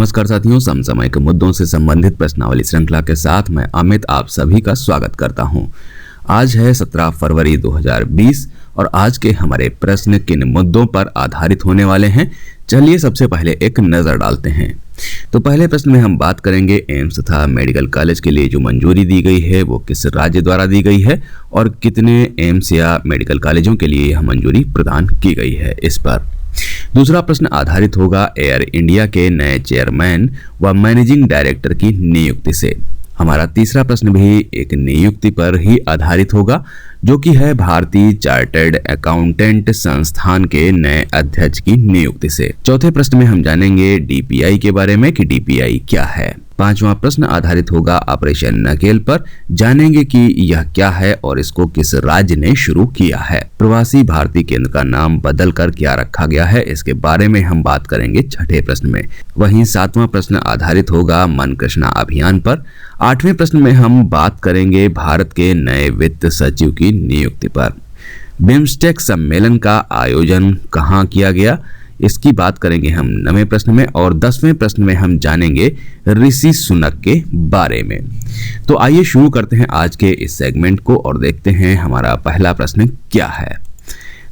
नमस्कार साथियों, समसामयिक मुद्दों से संबंधित प्रश्नावली श्रृंखला के साथ मैं अमित आप सभी का स्वागत करता हूं। आज है 17 फरवरी 2020 और आज के हमारे प्रश्न किन मुद्दों पर आधारित होने वाले हैं, चलिए सबसे पहले एक नजर डालते हैं। तो पहले प्रश्न में हम बात करेंगे एम्स तथा मेडिकल कॉलेज के लिए जो मंजूरी दी गई है वो किस राज्य द्वारा दी गई है और कितने एम्स या मेडिकल कॉलेजों के लिए यह मंजूरी प्रदान की गई है, इस पर। दूसरा प्रश्न आधारित होगा एयर इंडिया के नए चेयरमैन व मैनेजिंग डायरेक्टर की नियुक्ति से। हमारा तीसरा प्रश्न भी एक नियुक्ति पर ही आधारित होगा, जो कि है भारतीय चार्टर्ड अकाउंटेंट संस्थान के नए अध्यक्ष की नियुक्ति से। चौथे प्रश्न में हम जानेंगे डीपीआई के बारे में कि डीपीआई क्या है। पांचवा प्रश्न आधारित होगा ऑपरेशन नकेल पर, जानेंगे कि यह क्या है और इसको किस राज्य ने शुरू किया है। प्रवासी भारतीय केंद्र का नाम बदलकर क्या रखा गया है, इसके बारे में हम बात करेंगे छठे प्रश्न में। वहीं सातवां प्रश्न आधारित होगा मन कृष्णा अभियान पर। आठवें प्रश्न में हम बात करेंगे भारत के नए वित्त सचिव की नियुक्ति पर। बिम्स्टेक सम्मेलन का आयोजन कहाँ किया गया, इसकी बात करेंगे हम 9वें प्रश्न में। और 10वें प्रश्न में हम जानेंगे ऋषि सुनक के बारे में। तो आइए शुरू करते हैं आज के इस सेगमेंट को और देखते हैं हमारा पहला प्रश्न क्या है।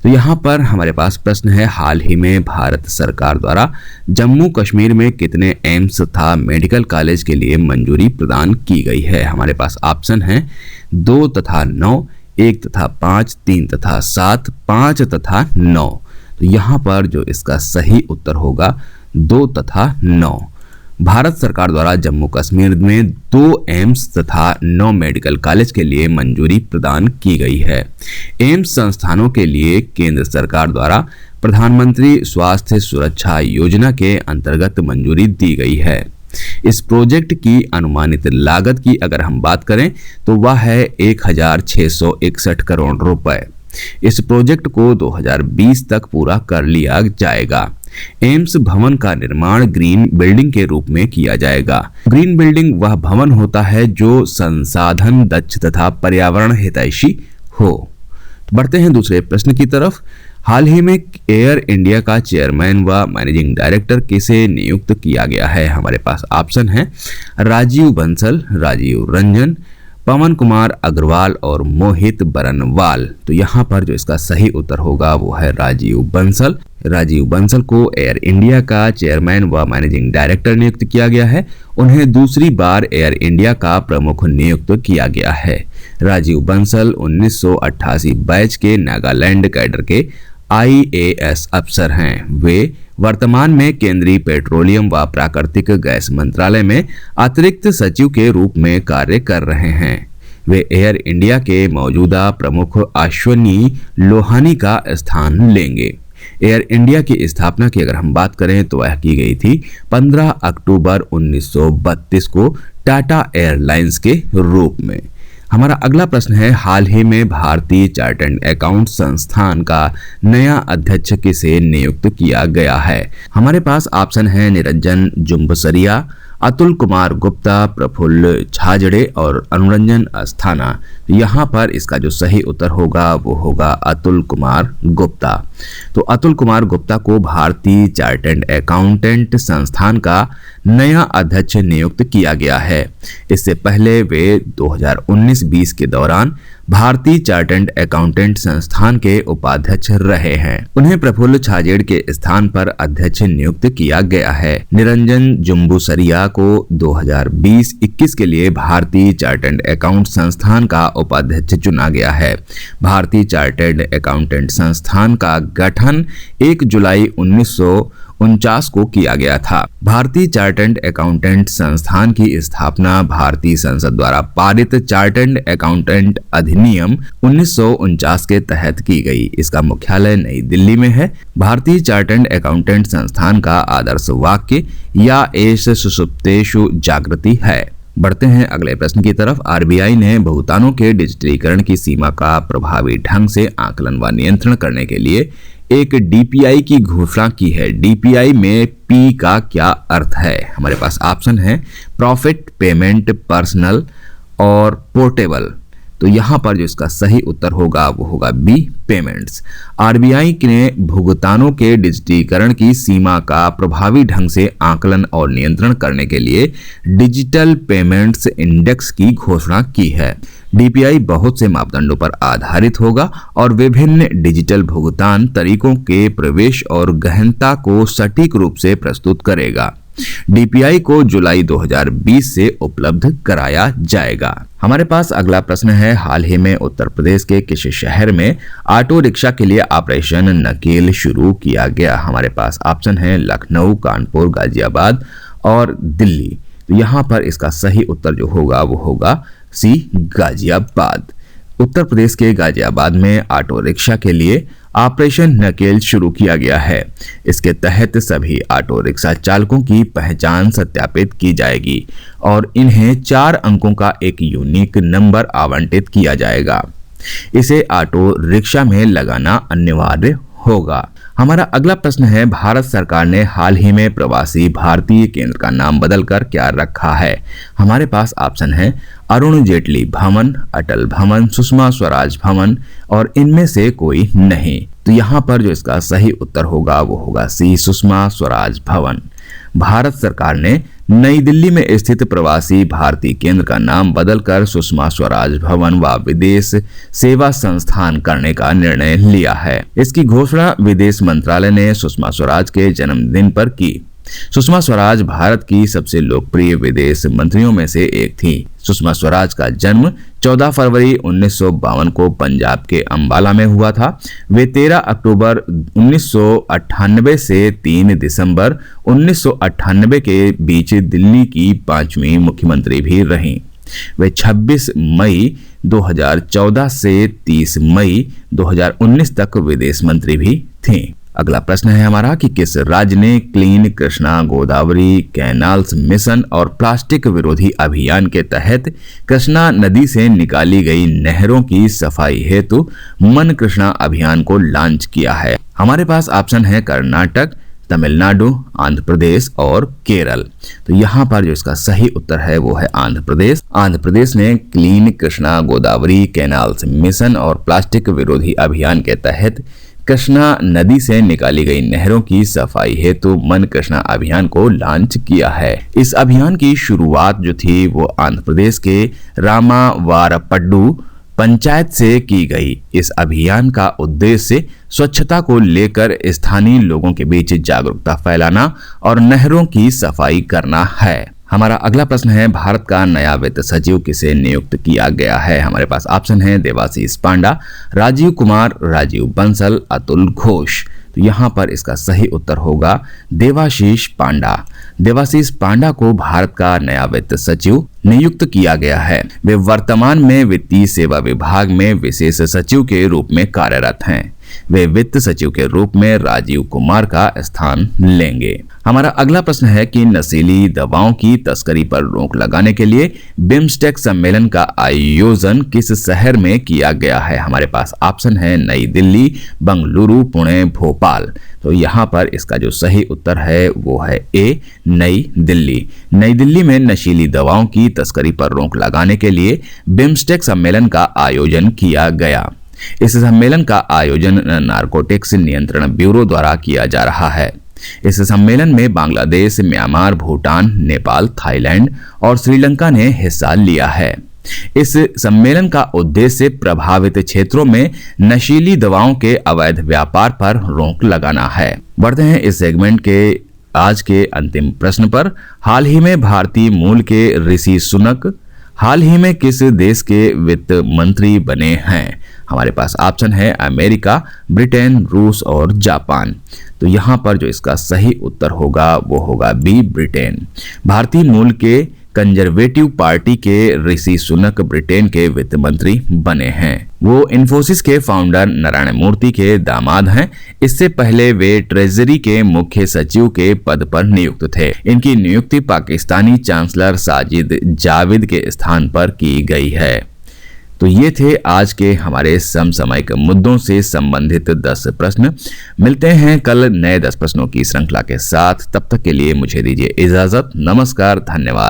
तो यहाँ पर हमारे पास प्रश्न है, हाल ही में भारत सरकार द्वारा जम्मू कश्मीर में कितने एम्स तथा मेडिकल कॉलेज के लिए मंजूरी प्रदान की गई है। हमारे पास ऑप्शन है 2 तथा 9, 1 तथा 5, 3 तथा 7, 5 तथा 9। तो यहाँ पर जो इसका सही उत्तर होगा 2 तथा 9। भारत सरकार द्वारा जम्मू कश्मीर में 2 एम्स तथा 9 मेडिकल कॉलेज के लिए मंजूरी प्रदान की गई है। एम्स संस्थानों के लिए केंद्र सरकार द्वारा प्रधानमंत्री स्वास्थ्य सुरक्षा योजना के अंतर्गत मंजूरी दी गई है। इस प्रोजेक्ट की अनुमानित लागत की अगर हम बात करें तो वह है 1661 करोड़ रुपए। इस प्रोजेक्ट को 2020 तक पूरा कर लिया जाएगा। एम्स भवन का निर्माण ग्रीन बिल्डिंग के रूप में किया जाएगा। ग्रीन बिल्डिंग वह भवन होता है जो संसाधन दक्ष तथा पर्यावरण हितैषी हो। बढ़ते हैं दूसरे प्रश्न की तरफ। हाल ही में एयर इंडिया का चेयरमैन व मैनेजिंग डायरेक्टर किसे नियुक्त किया गया है। हमारे पास ऑप्शन है राजीव बंसल, राजीव रंजन, पवन कुमार अग्रवाल और मोहित बरनवाल। तो यहाँ पर जो इसका सही उत्तर होगा वो है राजीव बंसल। राजीव बंसल को एयर इंडिया का चेयरमैन व मैनेजिंग डायरेक्टर नियुक्त किया गया है। उन्हें दूसरी बार एयर इंडिया का प्रमुख नियुक्त किया गया है। राजीव बंसल 1988 बैच के नागालैंड कैडर के IAS अफसर हैं। वे वर्तमान में केंद्रीय पेट्रोलियम व प्राकृतिक गैस मंत्रालय में अतिरिक्त सचिव के रूप में कार्य कर रहे हैं। वे एयर इंडिया के मौजूदा प्रमुख अश्वनी लोहानी का स्थान लेंगे। एयर इंडिया की स्थापना की अगर हम बात करें तो वह की गई थी 15 अक्टूबर 1932 को टाटा एयरलाइंस के रूप में। हमारा अगला प्रश्न है, हाल ही में भारतीय चार्टर्ड अकाउंट संस्थान का नया अध्यक्ष किसे नियुक्त किया गया है। हमारे पास ऑप्शन है निरंजन जुम्बसरिया, अतुल कुमार गुप्ता, प्रफुल्ल छाजड़े और अनुरंजन अस्थाना। यहाँ पर इसका जो सही उत्तर होगा वो होगा अतुल कुमार गुप्ता। तो अतुल कुमार गुप्ता को भारतीय चार्टर्ड अकाउंटेंट संस्थान का नया अध्यक्ष नियुक्त किया गया है। इससे पहले वे 2019-20 के दौरान भारतीय चार्टर्ड अकाउंटेंट संस्थान के उपाध्यक्ष रहे हैं। उन्हें प्रफुल्ल छाजेड़ के स्थान पर अध्यक्ष नियुक्त किया गया है। निरंजन जुम्बुसरिया को 2020-21 के लिए भारतीय चार्टर्ड अकाउंट संस्थान का उपाध्यक्ष चुना गया है। भारतीय चार्टर्ड अकाउंटेंट संस्थान का गठन 1 जुलाई 1949 को किया गया था। भारतीय चार्टर्ड अकाउंटेंट संस्थान की स्थापना भारतीय संसद द्वारा पारित चार्टर्ड अकाउंटेंट अधिनियम 1949 के तहत की गई। इसका मुख्यालय नई दिल्ली में है। भारतीय चार्टर्ड अकाउंटेंट संस्थान का आदर्श वाक्य या एष सुषुप्तेषु जागृति है। बढ़ते हैं अगले प्रश्न की तरफ। आरबीआई ने भुगतानों के डिजिटलीकरण की सीमा का प्रभावी ढंग से आकलन व नियंत्रण करने के लिए एक डीपीआई की घोषणा की है। डीपीआई में पी का क्या अर्थ है। हमारे पास ऑप्शन है प्रॉफिट, पेमेंट, पर्सनल और पोर्टेबल। तो यहाँ पर जो इसका सही उत्तर होगा वो होगा बी, पेमेंट्स। आरबीआई ने भुगतानों के डिजिटीकरण की सीमा का प्रभावी ढंग से आकलन और नियंत्रण करने के लिए डिजिटल पेमेंट्स इंडेक्स की घोषणा की है। डीपीआई बहुत से मापदंडों पर आधारित होगा और विभिन्न डिजिटल भुगतान तरीकों के प्रवेश और गहनता को सटीक रूप से प्रस्तुत करेगा। डीपीआई को जुलाई 2020 से उपलब्ध कराया जाएगा। हमारे पास अगला प्रश्न है, हाल ही में उत्तर प्रदेश के किस शहर में ऑटो रिक्शा के लिए ऑपरेशन नकेल शुरू किया गया? हमारे पास ऑप्शन है लखनऊ, कानपुर, गाजियाबाद और दिल्ली। तो यहाँ पर इसका सही उत्तर जो होगा वो होगा सी, गाजियाबाद। उत्तर प्रदेश के गाजियाबाद में ऑटो रिक्शा के लिए ऑपरेशन नकेल शुरू किया गया है। इसके तहत सभी ऑटो रिक्शा चालकों की पहचान सत्यापित की जाएगी और इन्हें 4 अंकों का एक यूनिक नंबर आवंटित किया जाएगा। इसे ऑटो रिक्शा में लगाना अनिवार्य होगा। हमारा अगला प्रश्न है, भारत सरकार ने हाल ही में प्रवासी भारतीय केंद्र का नाम बदलकर क्या रखा है? हमारे पास ऑप्शन है अरुण जेटली भवन, अटल भवन, सुषमा स्वराज भवन और इनमें से कोई नहीं। तो यहाँ पर जो इसका सही उत्तर होगा वो होगा सी, सुषमा स्वराज भवन। भारत सरकार ने नई दिल्ली में स्थित प्रवासी भारतीय केंद्र का नाम बदलकर सुषमा स्वराज भवन व विदेश सेवा संस्थान करने का निर्णय लिया है। इसकी घोषणा विदेश मंत्रालय ने सुषमा स्वराज के जन्मदिन पर की। सुषमा स्वराज भारत की सबसे लोकप्रिय विदेश मंत्रियों में से एक थी। सुषमा स्वराज का जन्म 14 फरवरी 1952 को पंजाब के अंबाला में हुआ था। वे 13 अक्टूबर 1998 से 3 दिसंबर 1998 के बीच दिल्ली की 5वीं मुख्यमंत्री भी रहीं। वे 26 मई 2014 से 30 मई 2019 तक विदेश मंत्री भी थीं। अगला प्रश्न है हमारा कि किस राज्य ने clean Krishna Godavari canals mission और प्लास्टिक विरोधी अभियान के तहत कृष्णा नदी से निकाली गई नहरों की सफाई हेतु मन कृष्णा अभियान को लॉन्च किया है? हमारे पास ऑप्शन है कर्नाटक, तमिलनाडु, आंध्र प्रदेश और केरल। तो यहाँ पर जो इसका सही उत्तर है वो है आंध्र प्रदेश। आंध्र प्रदेश ने clean Krishna Godavari canals mission और प्लास्टिक विरोधी अभियान के तहत कृष्णा नदी से निकाली गई नहरों की सफाई हेतु मन कृष्णा अभियान को लॉन्च किया है। इस अभियान की शुरुआत जो थी वो आंध्र प्रदेश के रामावारपड्डू पंचायत से की गई। इस अभियान का उद्देश्य स्वच्छता को लेकर स्थानीय लोगों के बीच जागरूकता फैलाना और नहरों की सफाई करना है। हमारा अगला प्रश्न है, भारत का नया वित्त सचिव किसे नियुक्त किया गया है? हमारे पास ऑप्शन है देवाशीष पांडा, राजीव कुमार, राजीव बंसल, अतुल घोष। तो यहाँ पर इसका सही उत्तर होगा देवाशीष पांडा। देवाशीष पांडा को भारत का नया वित्त सचिव नियुक्त किया गया है। वे वर्तमान में वित्तीय सेवा विभाग में विशेष सचिव के रूप में कार्यरत हैं। वे वित्त सचिव के रूप में राजीव कुमार का स्थान लेंगे। हमारा अगला प्रश्न है कि नशीली दवाओं की तस्करी पर रोक लगाने के लिए बिम्स्टेक सम्मेलन का आयोजन किस शहर में किया गया है? हमारे पास ऑप्शन है नई दिल्ली, बंगलुरु, पुणे, भोपाल। तो यहाँ पर इसका जो सही उत्तर है वो है ए, नई दिल्ली। नई दिल्ली में नशीली दवाओं की तस्करी पर रोक लगाने के लिए बिम्स्टेक सम्मेलन का आयोजन किया गया। इस सम्मेलन का आयोजन नारकोटिक्स नियंत्रण ब्यूरो द्वारा किया जा रहा है। इस सम्मेलन में बांग्लादेश, म्यांमार, भूटान, नेपाल, थाईलैंड और श्रीलंका ने हिस्सा लिया है। इस सम्मेलन का उद्देश्य प्रभावित क्षेत्रों में नशीली दवाओं के अवैध व्यापार पर रोक लगाना है। बढ़ते हैं इस सेगमेंट के आज के अंतिम प्रश्न पर। हाल ही में भारतीय मूल के ऋषि सुनक हाल ही में किस देश के वित्त मंत्री बने हैं? हमारे पास ऑप्शन है अमेरिका, ब्रिटेन, रूस और जापान। तो यहाँ पर जो इसका सही उत्तर होगा वो होगा बी, ब्रिटेन। भारतीय मूल के कंजर्वेटिव पार्टी के ऋषि सुनक ब्रिटेन के वित्त मंत्री बने हैं। वो इन्फोसिस के फाउंडर नारायण मूर्ति के दामाद हैं। इससे पहले वे ट्रेजरी के मुख्य सचिव के पद पर नियुक्त थे। इनकी नियुक्ति पाकिस्तानी चांसलर साजिद जाविद के स्थान पर की गई है। तो ये थे आज के हमारे समसामयिक मुद्दों से संबंधित 10 प्रश्न। मिलते हैं कल नए 10 प्रश्नों की श्रृंखला के साथ। तब तक के लिए मुझे दीजिए इजाजत। नमस्कार, धन्यवाद।